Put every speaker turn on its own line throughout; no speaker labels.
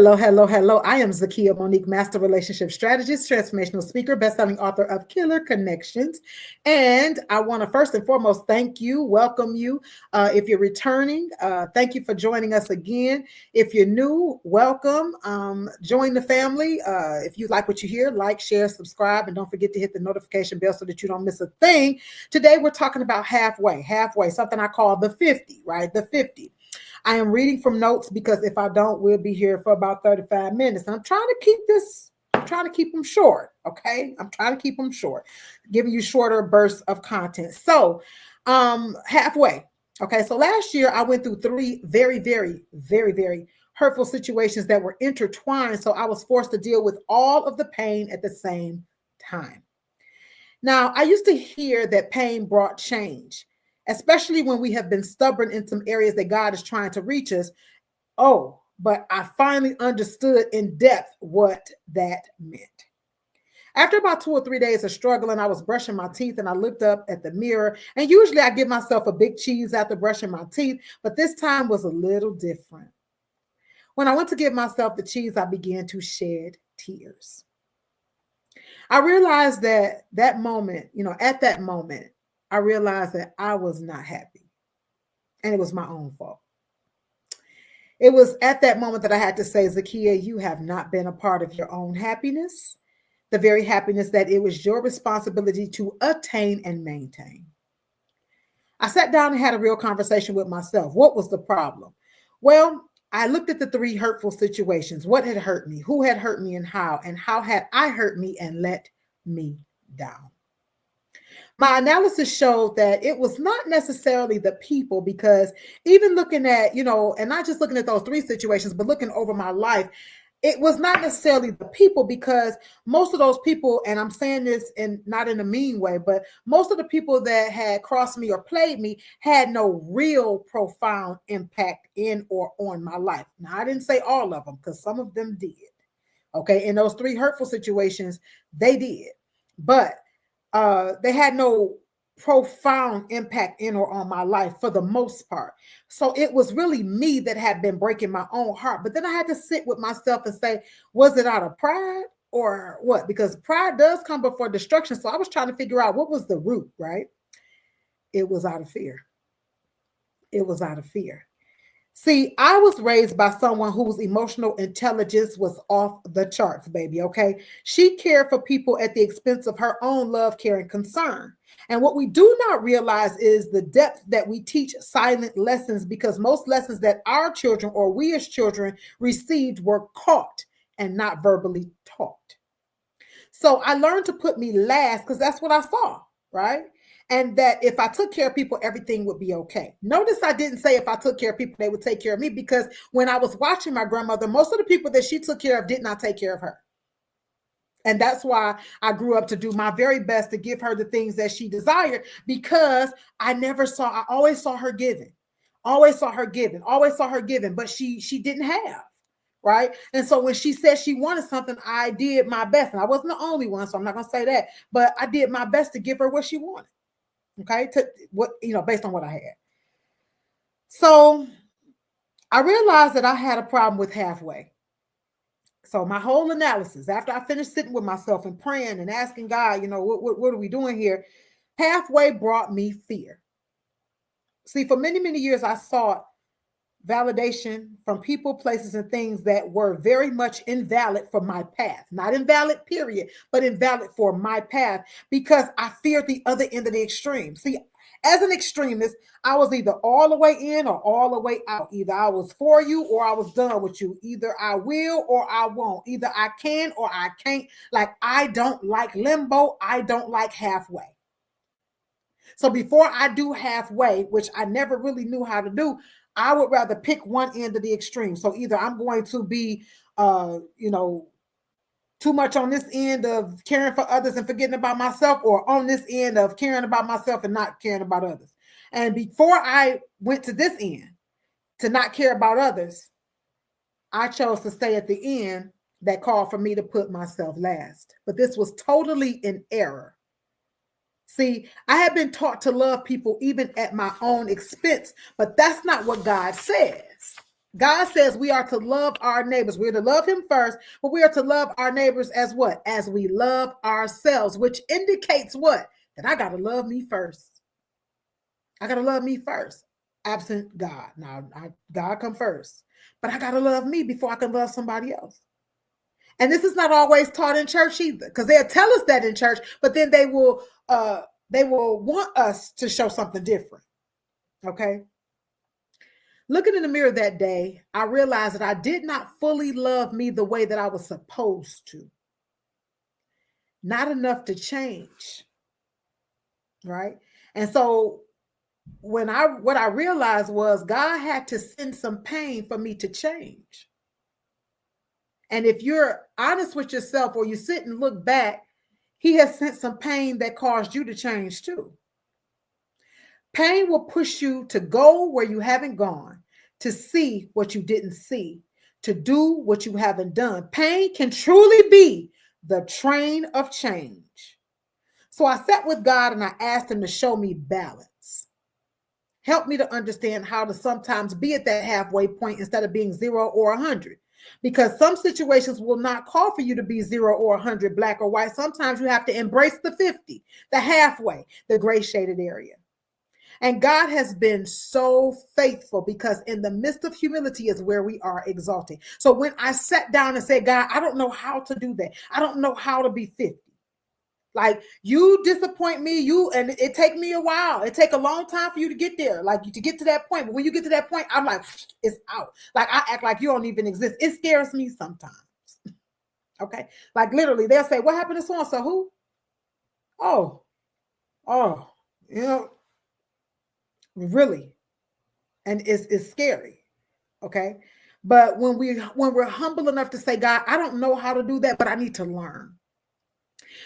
Hello, hello, hello. I am Zakiya Monique, Master Relationship Strategist, Transformational Speaker, Bestselling author of Killer Connections. And I want to first and foremost thank you, welcome you. If you're returning, thank you for joining us again. If you're new, welcome. Join the family. If you like what you hear, like, share, subscribe, and don't forget to hit the notification bell so that you don't miss a thing. Today, we're talking about halfway, something I call the 50, right? The 50. I am reading from notes because if I don't, we'll be here for about 35 minutes. And I'm trying to keep them short. Okay. I'm trying to keep them short, giving you shorter bursts of content. So, halfway. Okay. So last year I went through three very hurtful situations that were intertwined. So I was forced to deal with all of the pain at the same time. Now, I used to hear that pain brought change, especially when we have been stubborn in some areas that God is trying to reach us. Oh, but I finally understood in depth what that meant. After about 2 or 3 days of struggling, I was brushing my teeth and I looked up at the mirror. And usually I give myself a big cheese after brushing my teeth, but this time was a little different. When I went to give myself the cheese, I began to shed tears. I realized that moment, at that moment, I realized that I was not happy and it was my own fault. It was at that moment that I had to say, Zakiya, you have not been a part of your own happiness, the very happiness that it was your responsibility to attain and maintain. I sat down and had a real conversation with myself. What was the problem? Well, I looked at the three hurtful situations. What had hurt me? Who had hurt me and how had I hurt me and let me down? My analysis showed that it was not necessarily the people, because even looking at, and not just looking at those three situations, but looking over my life, it was not necessarily the people, because most of those people, and I'm saying this in not in a mean way, but most of the people that had crossed me or played me had no real profound impact in or on my life. Now, I didn't say all of them because some of them did. Okay. In those three hurtful situations, they did. But they had no profound impact in or on my life for the most part. So it was really me that had been breaking my own heart. But then I had to sit with myself and say, was it out of pride or what? Because pride does come before destruction. So I was trying to figure out what was the root, right? It was out of fear. It was out of fear. See, I was raised by someone whose emotional intelligence was off the charts, baby. Okay. She cared for people at the expense of her own love, care, and concern. And what we do not realize is the depth that we teach silent lessons, because most lessons that our children or we as children received were caught and not verbally taught. So I learned to put me last because that's what I saw, right? And that if I took care of people, everything would be okay. Notice I didn't say if I took care of people, they would take care of me, because when I was watching my grandmother, most of the people that she took care of did not take care of her. And that's why I grew up to do my very best to give her the things that she desired, because I always saw her giving, but she didn't have. Right. And so when she said she wanted something, I did my best. And I wasn't the only one, so I'm not going to say that, but I did my best to give her what she wanted. Okay. To what, based on what I had. So I realized that I had a problem with halfway. So my whole analysis, after I finished sitting with myself and praying and asking God, what are we doing here? Halfway brought me fear. See, for many years, I sought validation from people, places, and things that were very much invalid for my path. Not invalid, period, but invalid for my path, because I feared the other end of the extreme. See, as an extremist, I was either all the way in or all the way out. Either I was for you or I was done with you. Either I will or I won't. Either I can or I can't. Like, I don't like limbo. I don't like halfway. So before I do halfway, which I never really knew how to do, I would rather pick one end of the extreme. So either I'm going to be, too much on this end of caring for others and forgetting about myself, or on this end of caring about myself and not caring about others. And before I went to this end, to not care about others, I chose to stay at the end that called for me to put myself last. But this was totally in error. See, I have been taught to love people even at my own expense, but that's not what God says. God says we are to love our neighbors. We're to love him first, but we are to love our neighbors as what? As we love ourselves, which indicates what? That I got to love me first. I got to love me first, absent God. Now, God come first, but I got to love me before I can love somebody else. And this is not always taught in church either, because they'll tell us that in church, but then they will want us to show something different. Okay. Looking in the mirror that day, I realized that I did not fully love me the way that I was supposed to. Not enough to change. Right. And so what I realized was God had to send some pain for me to change. And if you're honest with yourself or you sit and look back, he has sent some pain that caused you to change too. Pain will push you to go where you haven't gone, to see what you didn't see, to do what you haven't done. Pain can truly be the train of change. So I sat with God and I asked him to show me balance. Help me to understand how to sometimes be at that halfway point instead of being 0 or 100. Because some situations will not call for you to be 0 or 100, black or white. Sometimes you have to embrace the 50, the halfway, the gray shaded area. And God has been so faithful, because in the midst of humility is where we are exalting. So when I sat down and said, God, I don't know how to do that. I don't know how to be 50. Like, you disappoint me, and it take me a while. It take a long time for you to get there, like to get to that point. But when you get to that point, I'm like, it's out. Like, I act like you don't even exist. It scares me sometimes. Okay. Like, literally, they'll say, what happened to so-and-so? Who? Oh, you know, really. And it's scary. Okay. But when we're humble enough to say, God, I don't know how to do that, but I need to learn.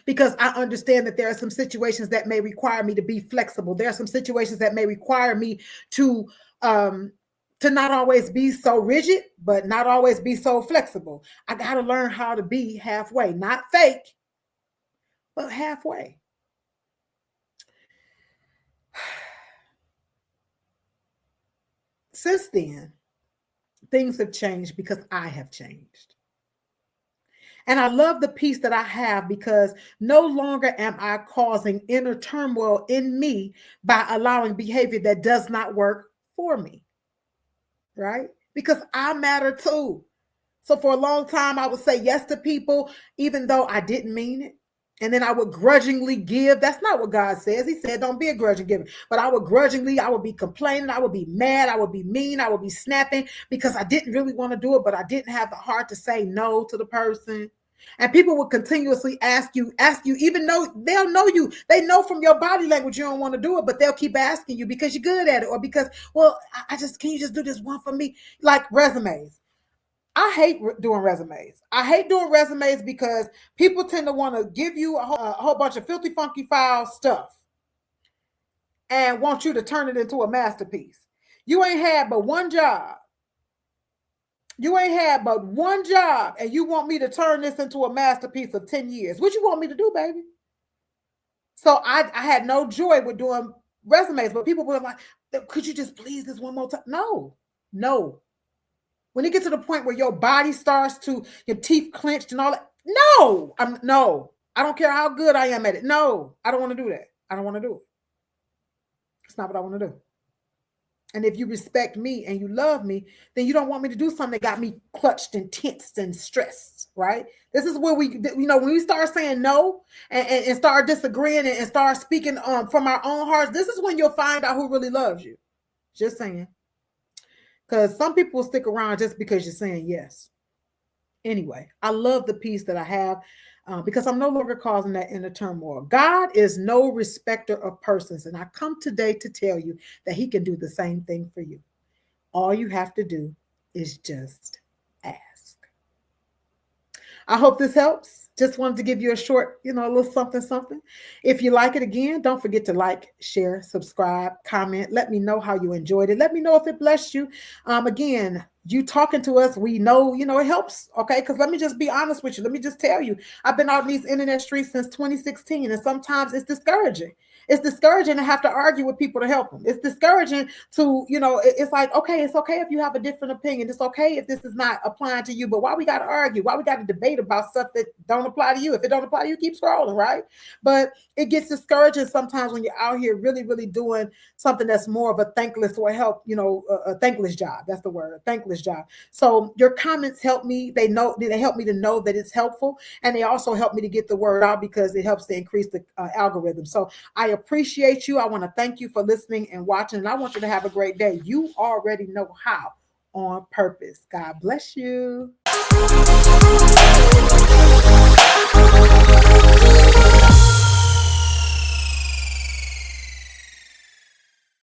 Because I understand that there are some situations that may require me to be flexible. There are some situations that may require me to not always be so rigid, but not always be so flexible. I got to learn how to be halfway, not fake, but halfway. Since then, things have changed because I have changed. And I love the peace that I have, because no longer am I causing inner turmoil in me by allowing behavior that does not work for me. Right? Because I matter too. So for a long time, I would say yes to people, even though I didn't mean it. And then I would grudgingly give. That's not what God says. He said, don't be a grudging giver. But I would be complaining. I would be mad. I would be mean. I would be snapping because I didn't really want to do it, but I didn't have the heart to say no to the person. And people would continuously ask you, even though they'll know you. They know from your body language you don't want to do it, but they'll keep asking you because you're good at it, or because, well, can you just do this one for me? Like resumes. I hate doing resumes. I hate doing resumes because people tend to want to give you a whole bunch of filthy, funky file stuff and want you to turn it into a masterpiece. You ain't had but one job. You ain't had but one job, and you want me to turn this into a masterpiece of 10 years. What you want me to do, baby? So I had no joy with doing resumes, but people were like, could you just please this one more time? No. When it gets to the point where your body starts to, your teeth clenched and all that, no. I don't care how good I am at it. No, I don't want to do that. I don't want to do it. It's not what I want to do. And if you respect me and you love me, then you don't want me to do something that got me clutched and tensed and stressed, right? This is where when we start saying no and start disagreeing and start speaking from our own hearts, this is when you'll find out who really loves you. Just saying. Because some people will stick around just because you're saying yes. Anyway, I love the peace that I have because I'm no longer causing that inner turmoil. God is no respecter of persons. And I come today to tell you that he can do the same thing for you. All you have to do is just ask. I hope this helps. Just wanted to give you a short, a little something, something. If you like it, again, don't forget to like, share, subscribe, comment. Let me know how you enjoyed it. Let me know if it blessed you. Again, you talking to us, we know, it helps. Okay. Because let me just be honest with you. Let me just tell you, I've been out in these internet streets since 2016, and sometimes it's discouraging. It's discouraging to have to argue with people to help them. It's discouraging to, it's like, okay, it's okay if you have a different opinion. It's okay if this is not applying to you, but why we got to argue? Why we got to debate about stuff that don't apply to you? If it don't apply to you, keep scrolling, right? But it gets discouraging sometimes when you're out here really, really doing something that's more of a thankless or help, a thankless job. That's the word, a thankless job. So your comments help me. They help me to know that it's helpful, and they also help me to get the word out because it helps to increase the algorithm. So I appreciate you. I want to thank you for listening and watching, and I want you to have a great day. You already know how, on purpose. God bless you.